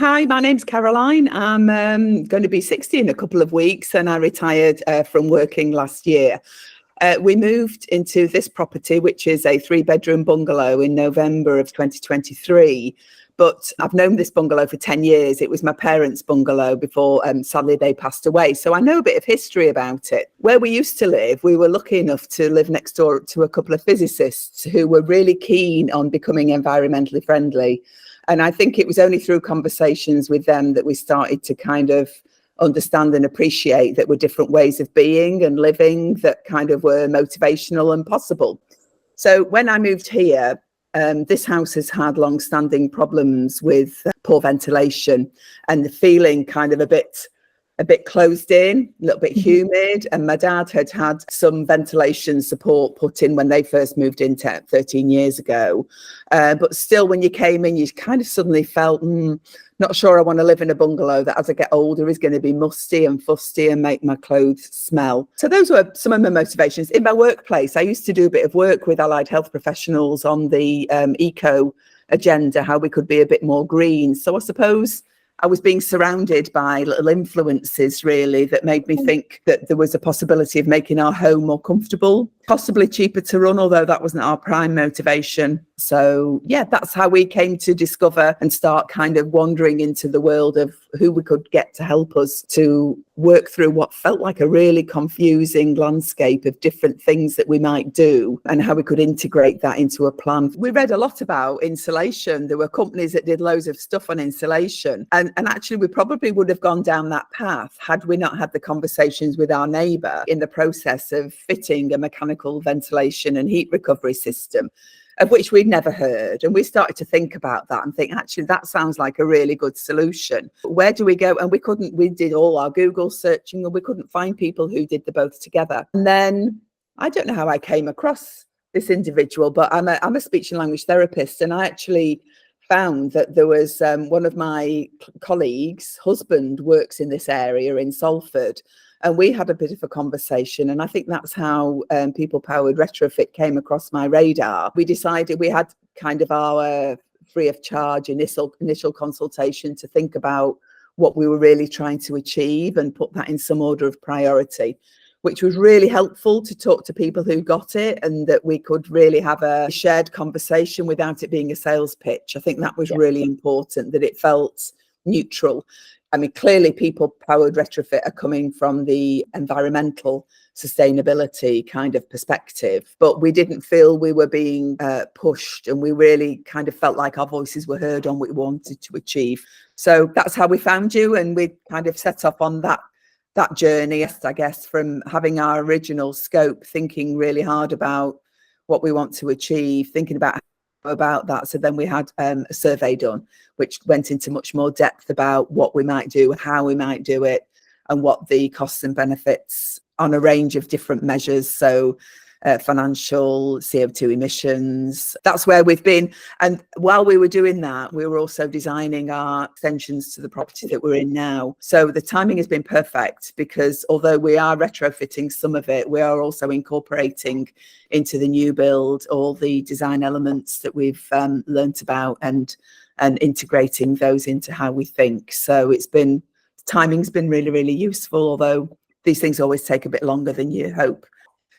Hi, my name's Caroline. I'm going to be 60 in a couple of weeks, and I retired from working last year. We moved into this property, which is a 3-bedroom bungalow, in November of 2023. But I've known this bungalow for 10 years. It was my parents' bungalow before, sadly, they passed away. So I know a bit of history about it. Where we used to live, we were lucky enough to live next door to a couple of physicists who were really keen on becoming environmentally friendly. And I think it was only through conversations with them that we started to kind of understand and appreciate that were different ways of being and living that kind of were motivational and possible. So when I moved here, this house has had long-standing problems with poor ventilation and the feeling kind of a bit closed in, a little bit humid. And my dad had had some ventilation support put in when they first moved in 13 years ago. But still, when you came in, you kind of suddenly felt, not sure I want to live in a bungalow that as I get older is going to be musty and fusty and make my clothes smell. So those were some of my motivations. In my workplace, I used to do a bit of work with allied health professionals on the eco agenda, how we could be a bit more green. So I suppose I was being surrounded by little influences, really, that made me think that there was a possibility of making our home more comfortable, possibly cheaper to run, although that wasn't our prime motivation. So, yeah, that's how we came to discover and start kind of wandering into the world of who we could get to help us to work through what felt like a really confusing landscape of different things that we might do and how we could integrate that into a plan. We read a lot about insulation. There were companies that did loads of stuff on insulation. And actually, we probably would have gone down that path had we not had the conversations with our neighbour in the process of fitting a mechanical ventilation and heat recovery system, of which we'd never heard. And we started to think about that and think, actually, that sounds like a really good solution. Where do we go? And we did all our Google searching and we couldn't find people who did the both together. And then I don't know how I came across this individual, but I'm a speech and language therapist. And I actually found that there was one of my colleagues' husband works in this area in Salford. And we had a bit of a conversation, and I think that's how Powered Retrofit came across my radar. We decided we had kind of our free of charge initial consultation to think about what we were really trying to achieve and put that in some order of priority, which was really helpful to talk to people who got it and that we could really have a shared conversation without it being a sales pitch. I think that was really important, that it felt neutral. I mean, clearly Powered Retrofit are coming from the environmental sustainability kind of perspective, but we didn't feel we were being pushed, and we really kind of felt like our voices were heard on what we wanted to achieve. So that's how we found you, and we kind of set off on that journey, I guess, from having our original scope, thinking really hard about what we want to achieve, thinking about that. So then we had a survey done, which went into much more depth about what we might do, how we might do it, and what the costs and benefits on a range of different measures. So financial, CO2 emissions, that's where we've been. And while we were doing that, we were also designing our extensions to the property that we're in now. So the timing has been perfect, because although we are retrofitting some of it, we are also incorporating into the new build all the design elements that we've learnt about and integrating those into how we think. So timing's been really, really useful, although these things always take a bit longer than you hope.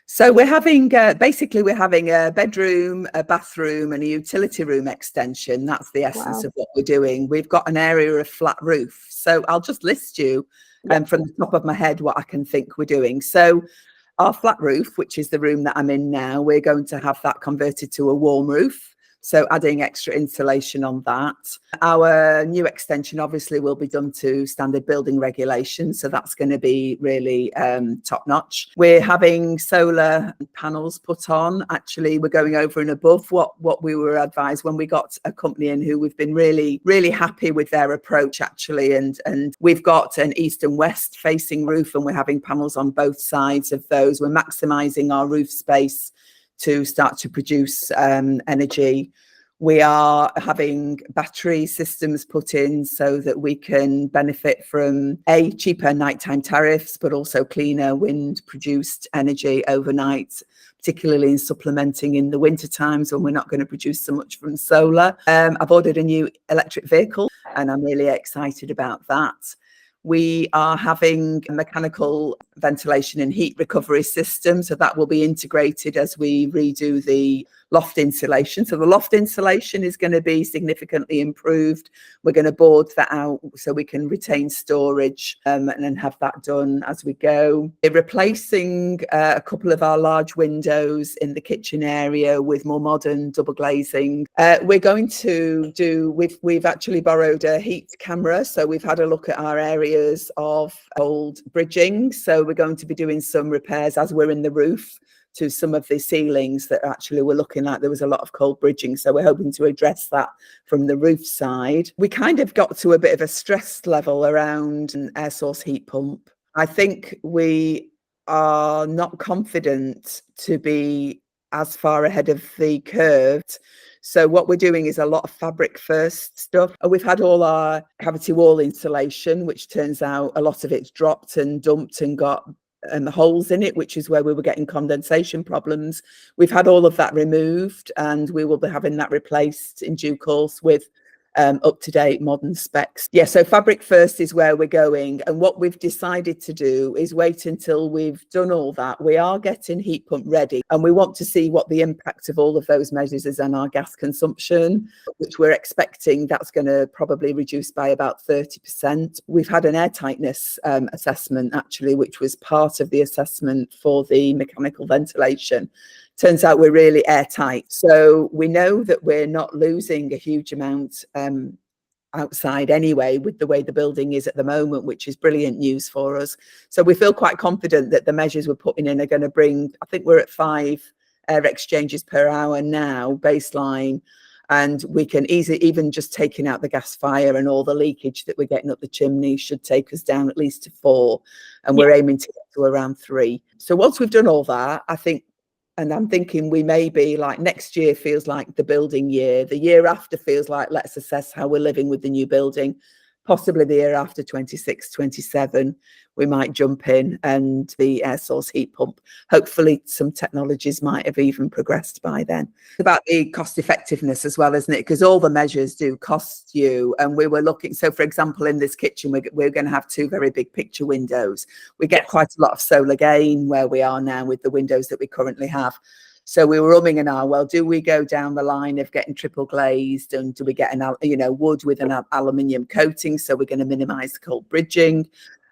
So we're having we're having a bedroom, a bathroom and a utility room extension. That's the essence of what we're doing. We've got an area of flat roof. So I'll just list you from the top of my head what I can think we're doing. So our flat roof, which is the room that I'm in now, we're going to have that converted to a warm roof. So adding extra insulation on that. Our new extension obviously will be done to standard building regulations. So that's going to be really top notch. We're having solar panels put on. Actually, we're going over and above what we were advised when we got a company in who we've been really, really happy with their approach, actually. And we've got an east and west facing roof, and we're having panels on both sides of those. We're maximising our roof space to start to produce energy. We are having battery systems put in so that we can benefit from cheaper nighttime tariffs, but also cleaner wind produced energy overnight, particularly in supplementing in the winter times when we're not going to produce so much from solar. I've ordered a new electric vehicle and I'm really excited about that. We are having a mechanical ventilation and heat recovery system, so that will be integrated as we redo the loft insulation. So the loft insulation is going to be significantly improved. We're going to board that out so we can retain storage and then have that done as we go. We're replacing a couple of our large windows in the kitchen area with more modern double glazing. We're going to do, we've actually borrowed a heat camera, so we've had a look at our areas of old bridging. So we're going to be doing some repairs as we're in the roof to some of the ceilings that actually were looking like there was a lot of cold bridging. So we're hoping to address that from the roof side. We kind of got to a bit of a stress level around an air source heat pump. I think we are not confident to be as far ahead of the curve. So what we're doing is a lot of fabric first stuff. We've had all our cavity wall insulation, which turns out a lot of it's dropped and dumped and got holes in it, which is where we were getting condensation problems. We've had all of that removed and we will be having that replaced in due course with up-to-date modern specs. Yeah, so fabric first is where we're going, and what we've decided to do is wait until we've done all that. We are getting heat pump ready and we want to see what the impact of all of those measures is on our gas consumption, which we're expecting that's going to probably reduce by about 30%. We've had an air tightness assessment actually, which was part of the assessment for the mechanical ventilation. Turns out we're really airtight. So we know that we're not losing a huge amount outside anyway with the way the building is at the moment, which is brilliant news for us. So we feel quite confident that the measures we're putting in are going to bring, I think we're at 5 air exchanges per hour now, baseline. And we can easily, even just taking out the gas fire and all the leakage that we're getting up the chimney should take us down at least to 4. And we're aiming to get to around 3. So once we've done all that, I think, and I'm thinking we may be like next year feels like the building year. The year after feels like let's assess how we're living with the new building. Possibly the year after 26, 27, we might jump in and the air source heat pump. Hopefully some technologies might have even progressed by then. It's about the cost effectiveness as well, isn't it? Because all the measures do cost you. And we were looking, so for example, in this kitchen, we're going to have 2 very big picture windows. We get quite a lot of solar gain where we are now with the windows that we currently have. So we were umming and ahhing, well, do we go down the line of getting triple glazed and do we get an, wood with an aluminium coating? So we're going to minimize the cold bridging.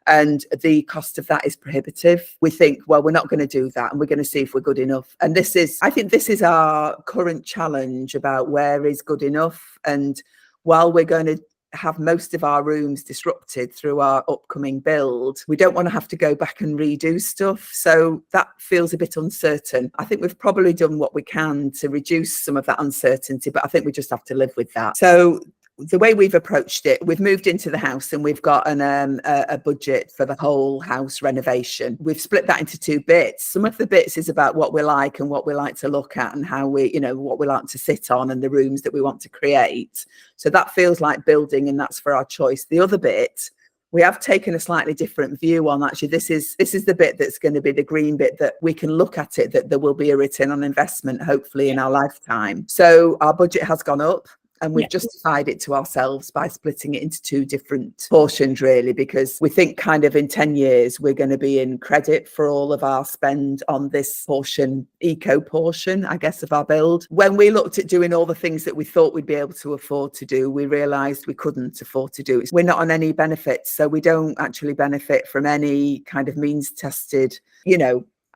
And the cost of that is prohibitive. We think, well, we're not going to do that and we're going to see if we're good enough. And I think this is our current challenge about where is good enough. And while we're going to have most of our rooms disrupted through our upcoming build, we don't want to have to go back and redo stuff. So that feels a bit uncertain. I think we've probably done what we can to reduce some of that uncertainty, but I think we just have to live with that. So the way we've approached it, we've moved into the house and we've got a budget for the whole house renovation. We've split that into 2 bits. Some of the bits is about what we like and what we like to look at and how we, what we like to sit on and the rooms that we want to create. So that feels like building and that's for our choice. The other bit, we have taken a slightly different view on. Actually, this is the bit that's going to be the green bit that we can look at it, that there will be a return on investment, hopefully in our lifetime. So our budget has gone up. And we've justified it to ourselves by splitting it into 2 different portions, really, because we think kind of in 10 years, we're going to be in credit for all of our spend on this portion, eco portion, I guess, of our build. When we looked at doing all the things that we thought we'd be able to afford to do, we realised we couldn't afford to do it. We're not on any benefits, so we don't actually benefit from any kind of means tested,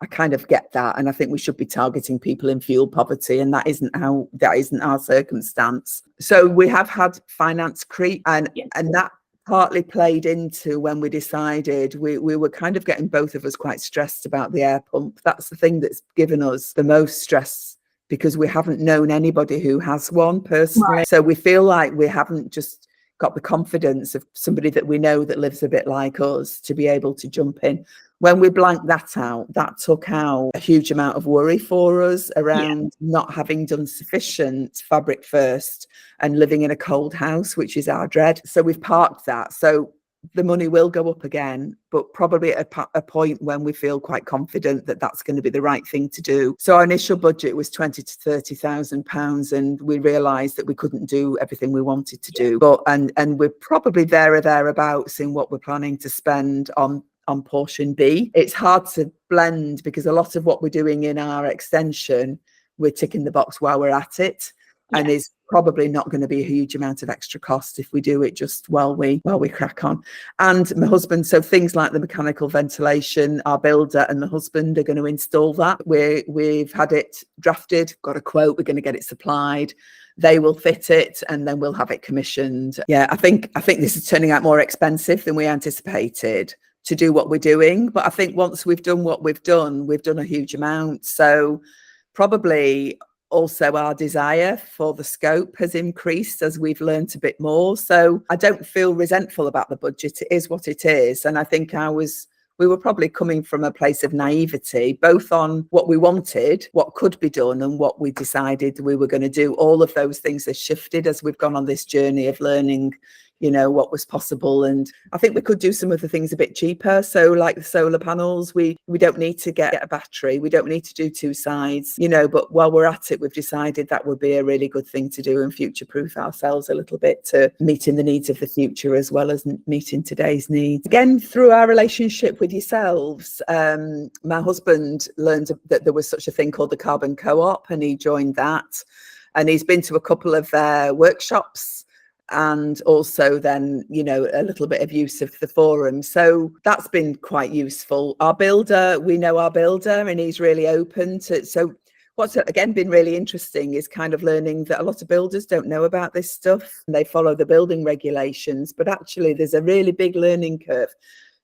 I kind of get that. And I think we should be targeting people in fuel poverty. And that isn't our circumstance. So we have had finance creep and that partly played into when we decided we were kind of getting both of us quite stressed about the air pump. That's the thing that's given us the most stress because we haven't known anybody who has one personally. Right. So we feel like we haven't just got the confidence of somebody that we know that lives a bit like us to be able to jump in. When we blanked that out, that took out a huge amount of worry for us around not having done sufficient fabric first and living in a cold house, which is our dread. So we've parked that. So the money will go up again, but probably at a point when we feel quite confident that that's going to be the right thing to do. So our initial budget was £20,000 to £30,000, and we realised that we couldn't do everything we wanted to do. But and we're probably there or thereabouts in what we're planning to spend on portion B. It's hard to blend because a lot of what we're doing in our extension, we're ticking the box while we're at it. And is probably not going to be a huge amount of extra cost if we do it just while we crack on. And my husband, so things like the mechanical ventilation, our builder and my husband are going to install that. We've had it drafted, got a quote, we're going to get it supplied. They will fit it and then we'll have it commissioned. Yeah, I think this is turning out more expensive than we anticipated to do what we're doing. But I think once we've done what we've done a huge amount. So probably also our desire for the scope has increased as we've learned a bit more. So I don't feel resentful about the budget. It is what it is. And I think we were probably coming from a place of naivety, both on what we wanted, what could be done, and what we decided we were going to do. All of those things have shifted as we've gone on this journey of learning, what was possible. And I think we could do some of the things a bit cheaper. So like the solar panels, we don't need to get a battery. We don't need to do two sides, but while we're at it, we've decided that would be a really good thing to do and future-proof ourselves a little bit to meeting the needs of the future as well as meeting today's needs. Again, through our relationship with yourselves, my husband learned that there was such a thing called the Carbon Co-op, and he joined that. And he's been to a couple of workshops, and also then, a little bit of use of the forum. So that's been quite useful. We know our builder, and he's really open to, so what's again been really interesting is kind of learning that a lot of builders don't know about this stuff. They follow the building regulations, but actually there's a really big learning curve.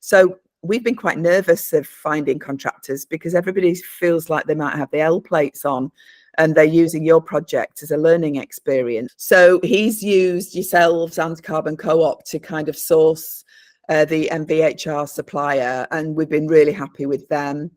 So we've been quite nervous of finding contractors because everybody feels like they might have the L plates on, and they're using your project as a learning experience. So he's used yourselves and Carbon Co-op to kind of source the MVHR supplier, and we've been really happy with them.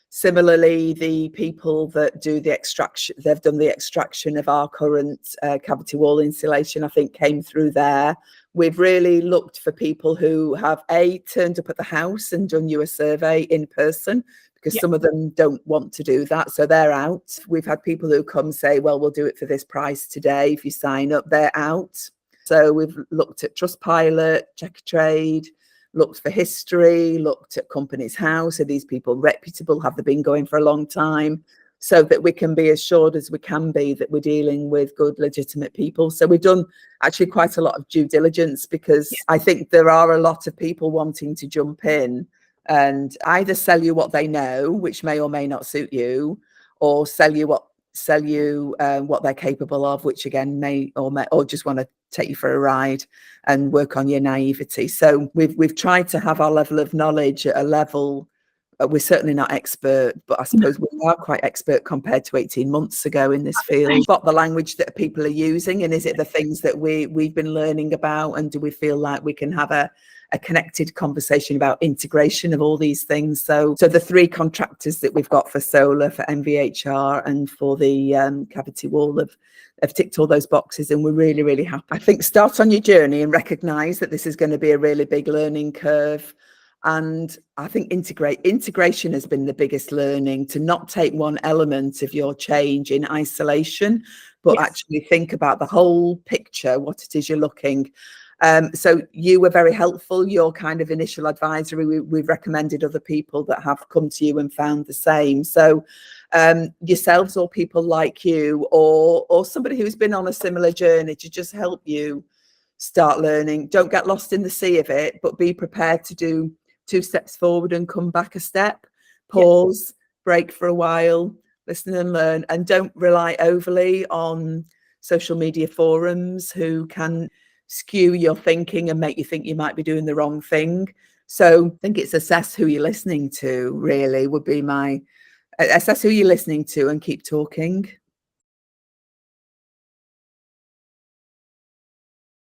Similarly, the people that do the extraction, they've done the extraction of our current cavity wall insulation, I think came through there. We've really looked for people who have turned up at the house and done you a survey in person, because some of them don't want to do that, so they're out. We've had people who come say, well, we'll do it for this price today. If you sign up, they're out. So we've looked at Trustpilot, Check Trade, looked for history, looked at Companies House. Are these people reputable? Have they been going for a long time? So that we can be as assured as we can be that we're dealing with good, legitimate people. So we've done actually quite a lot of due diligence, because I think there are a lot of people wanting to jump in and either sell you what they know, which may or may not suit you, or sell you what they're capable of, which again may or just want to take you for a ride and work on your naivety. So we've tried to have our level of knowledge at a level. We're certainly not expert, but I suppose we are quite expert compared to 18 months ago in this field. What the language that people are using, and is it the things that we've been learning about, and do we feel like we can have a connected conversation about integration of all these things? So the three contractors that we've got for solar, for MVHR, and for the cavity wall have ticked all those boxes, and we're really, really happy. I think start on your journey and recognise that this is going to be a really big learning curve. And I think integration has been the biggest learning, to not take one element of your change in isolation, but actually think about the whole picture, what it is you're looking. So you were very helpful. Your kind of initial advisory, we've recommended other people that have come to you and found the same. So yourselves or people like you, or somebody who's been on a similar journey, to just help you start learning. Don't get lost in the sea of it, but be prepared to do 2 steps forward and come back a step, pause, break for a while, listen and learn, and don't rely overly on social media forums who can skew your thinking and make you think you might be doing the wrong thing. So I think it's assess who you're listening to, really would be my assess who you're listening to and keep talking.